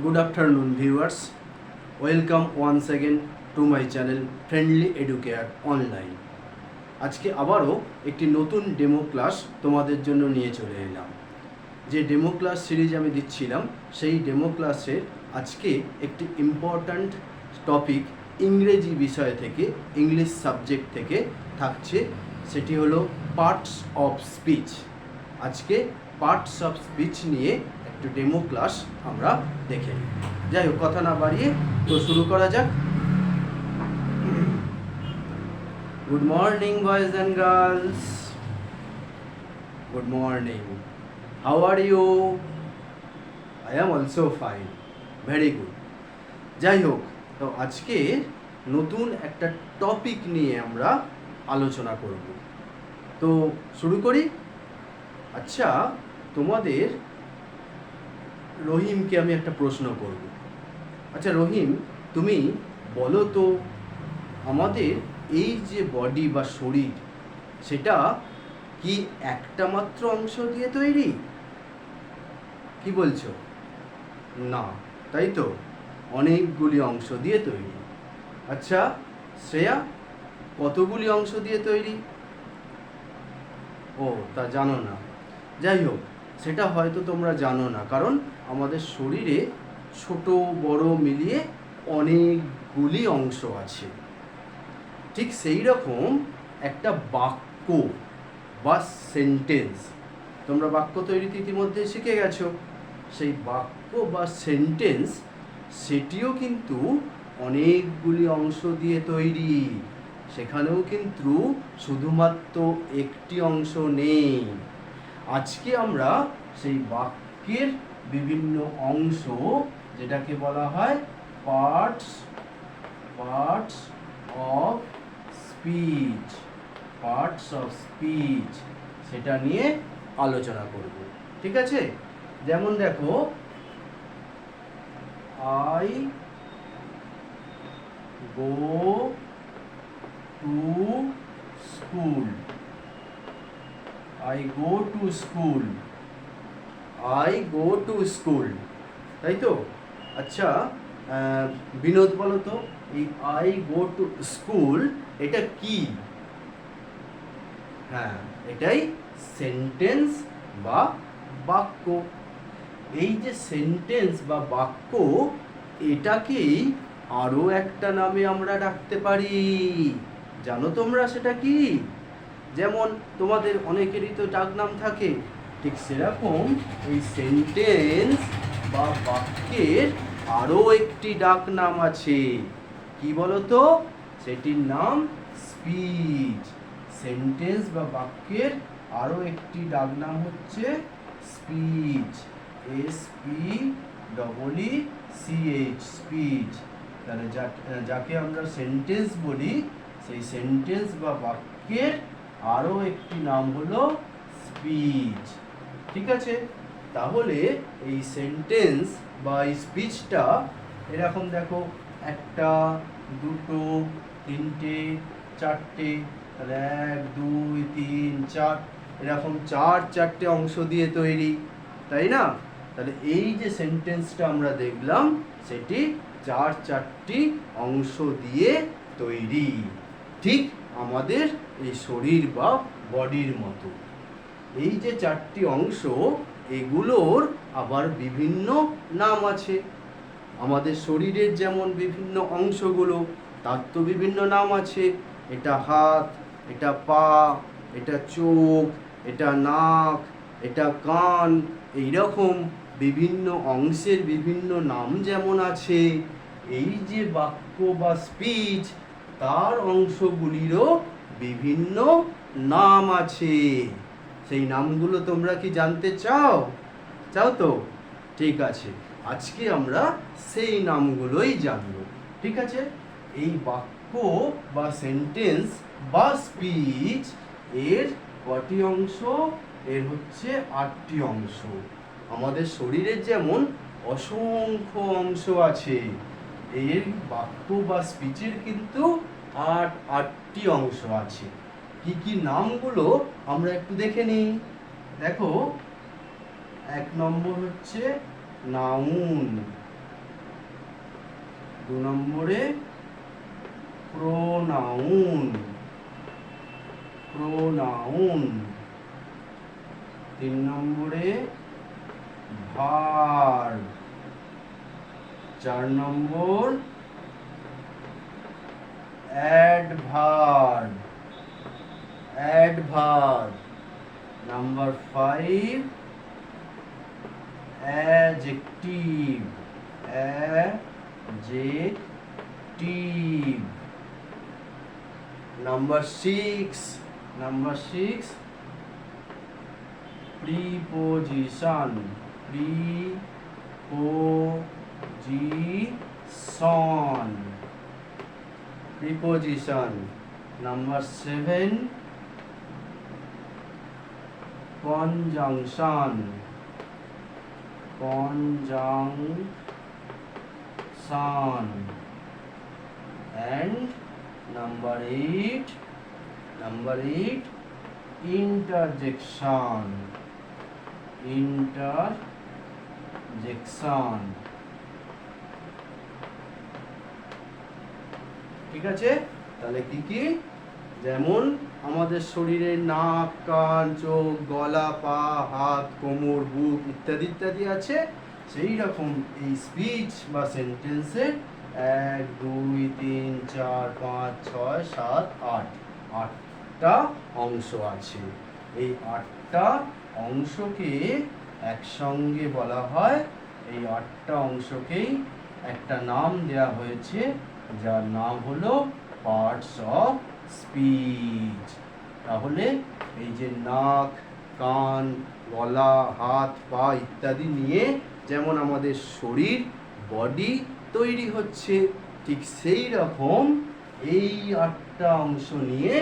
Good afternoon, viewers. Welcome once again to my channel Friendly Educare Online. আজকে আবারও একটি নতুন ডেমো ক্লাস তোমাদের জন্য নিয়ে চলে এলাম। যে ডেমো ক্লাস সিরিজ আমি দিচ্ছিলাম সেই ডেমো ক্লাসের আজকে একটি ইম্পর্ট্যান্ট টপিক ইংরেজি বিষয় থেকে, ইংলিশ সাবজেক্ট থেকে থাকছে, সেটি হলো পার্টস অফ স্পিচ। আজকে পার্টস অফ স্পিচ নিয়ে একটু ডেমো ক্লাস আমরা দেখে নিই। যাই হোক, কথা না বাড়িয়ে তো শুরু করা যাক। Good morning, boys and girls. Good morning. How are you? I am also fine. Very good. যাই হোক, তো আজকে নতুন একটা টপিক নিয়ে আমরা আলোচনা করব। তো শুরু করি। আচ্ছা, তোমাদের রহিমকে আমি একটা প্রশ্ন করব। আচ্ছা রহিম, তুমি বলো তো, আমাদের এই যে বডি বা শরীর, সেটা কি একটা মাত্র অংশ দিয়ে তৈরি? কি বলছো? না, তাই তো, অনেকগুলি অংশ দিয়ে তৈরি। আচ্ছা শ্রেয়া, কতগুলি অংশ দিয়ে তৈরি? ও, তা জানো না। যাই হোক, সেটা হয়তো তোমরা জানো না, কারণ আমাদের শরীরে ছোট বড় মিলিয়ে অনেকগুলি অংশ আছে। ঠিক সেই রকম একটা বাক্য বা সেন্টেন্স, তোমরা বাক্য তৈরিতে ইতিমধ্যে শিখে গেছো। সেই বাক্য বা সেন্টেন্স, সেটিও কিন্তু অনেকগুলি অংশ দিয়ে তৈরি। সেখানেও কিন্তু শুধুমাত্র একটি অংশ নেই। আজকে আমরা সেই বাক্যের বিভিন্ন অংশ, যেটাকে বলা হয় পার্টস অফ স্পিচ, সেটা নিয়ে আলোচনা করব। ঠিক আছে? যেমন দেখো, I go to school, I go to school, তাই তো? আচ্ছা বিনোদ বলো তো, এই I go to school এটা কি? হ্যাঁ, এটাই সেন্টেন্স বা বাক্য। এই যে সেন্টেন্স বা বাক্য, এটাকেই আরো একটা নামে আমরা ডাকতে পারি। জানো তোমরা সেটা কি? যেমন তোমাদের অনেকেরই তো ডাকনাম থাকে, ঠিক সেরকম এই সেন্টেন্স বা বাক্যের আরো একটি ডাকনাম আছে। কি বলো তো? সেটির নাম স্পিচ। সেন্টেন্স বা বাক্যের আরো একটি ডাকনাম হচ্ছে স্পিচ, SPEECH, স্পিচ। তাহলে যাকে আমরা সেন্টেন্স বলি, সেই সেন্টেন্স বা বাক্যের আরো একটি নাম হলো স্পিচ। ঠিক আছে? তাহলে এই সেন্টেন্স বা এই স্পিচটা এরকম দেখো, একটা, দুটো, তিনটে, চারটে, তাহলে 1 2 3 4, এরকম চারটে অংশ দিয়ে তৈরি, তাই না? তাহলে এই যে সেন্টেন্সটা আমরা দেখলাম, সেটি চারটি অংশ দিয়ে তৈরি। ঠিক আমাদের এই শরীর বা বডির মতো। এই যে চারটি অংশ, এগুলোর আবার বিভিন্ন নাম আছে। আমাদের শরীরের যেমন বিভিন্ন অংশগুলো, তার তো বিভিন্ন নাম আছে। এটা হাত, এটা পা, এটা চোখ, এটা নাক, এটা কান, এইরকম বিভিন্ন অংশের বিভিন্ন নাম যেমন আছে, এই যে বাক্য বা স্পিচ, তার অংশগুলিরও বিভিন্ন নাম আছে। সেই নামগুলো তোমরা কি জানতে চাও? চাও তো? ঠিক আছে, আজকে আমরা সেই নামগুলোই জানবো। ঠিক আছে? এই বাক্য বা সেন্টেন্স বা স্পিচ এর কটি অংশ? এর হচ্ছে 8টি অংশ। আমাদের শরীরের যেমন অসংখ্য অংশ আছে, এর বাক্য বা স্পিচের কিন্তু 8টি অংশ আছে। কি কি নামগুলো আমরা একটু দেখে নিই। দেখো, 1 নম্বর হচ্ছে নাউন, 2 নম্বরে প্রোনাউন, 3 নম্বরে verb, 4 number adverb, number 5 adjective, number 6 preposition, number 7 conjunction, and number 8 interjection, ঠিক আছে। তাহলে কি কি, যেমন আমাদের শরীরে নাক, কান, চোখ, গলা, পা, হাত, কোমর, বুক ইত্যাদি ইত্যাদি আছে, সেই রকম এই স্পিচ বা সেন্টেন্সের 1 2 3 4 5 6 7 8 8টা অংশ আছে। এই 8টা অংশকে একসঙ্গে বলা হয়, এই 8টা অংশকেই একটা নাম দেয়া হয়েছে, যার নাম হলো পার্টস অফ স্পিচ। তাহলে এই যে নাক, কান, গলা, হাত, পা ইত্যাদি নিয়ে যেমন আমাদের শরীর, বডি তৈরি হচ্ছে, ঠিক সেই রকম এই 8টা অংশ নিয়ে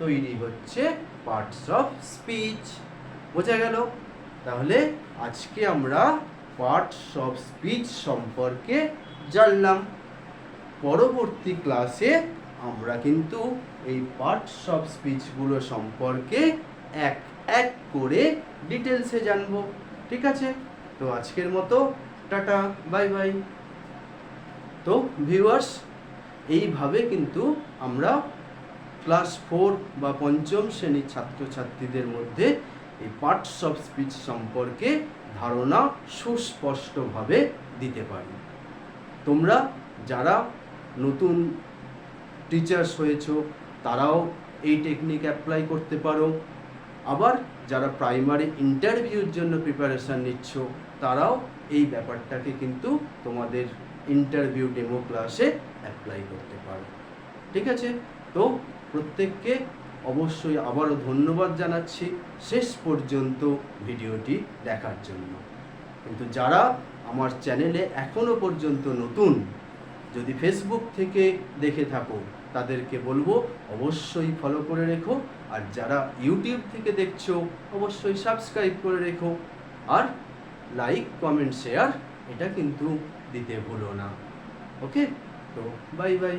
তৈরি হচ্ছে পার্টস অফ স্পিচ। বোঝা গেল? তাহলে আজকে আমরা পার্টস অফ স্পিচ সম্পর্কে জানলাম। পরবর্তী ক্লাসে আমরা কিন্তু এই পার্টস অফ স্পিচগুলো সম্পর্কে এক এক করে ডিটেলসে জানবো। ঠিক আছে? তো আজকের মতো টাটা, বাই বাই। তো ভিউয়ার্স, এইভাবে কিন্তু আমরা ক্লাস 4 বা 5ম শ্রেণীর ছাত্রছাত্রীদের মধ্যে এই পার্টস অফ স্পিচ সম্পর্কে ধারণা সুস্পষ্টভাবে দিতে পারি। তোমরা যারা নতুন টিচার্স হয়েছো তারাও এই টেকনিক অ্যাপ্লাই করতে পারো, আবার যারা প্রাইমারি ইন্টারভিউর জন্য প্রিপারেশান নিচ্ছ তারাও এই ব্যাপারটাকে কিন্তু তোমাদের ইন্টারভিউ ডেমো ক্লাসে অ্যাপ্লাই করতে পারো। ঠিক আছে? তো প্রত্যেককে অবশ্যই আবারও ধন্যবাদ জানাচ্ছি শেষ পর্যন্ত ভিডিওটি দেখার জন্য। কিন্তু যারা আমার চ্যানেলে এখনও পর্যন্ত নতুন, যদি ফেসবুক থেকে দেখে থাকো তাদেরকে বলবো অবশ্যই ফলো করে রেখো, আর যারা ইউটিউব থেকে দেখছো অবশ্যই সাবস্ক্রাইব করে রেখো, আর লাইক, কমেন্ট, শেয়ার এটা কিন্তু দিতে ভুলো না। ওকে? তো বাই বাই।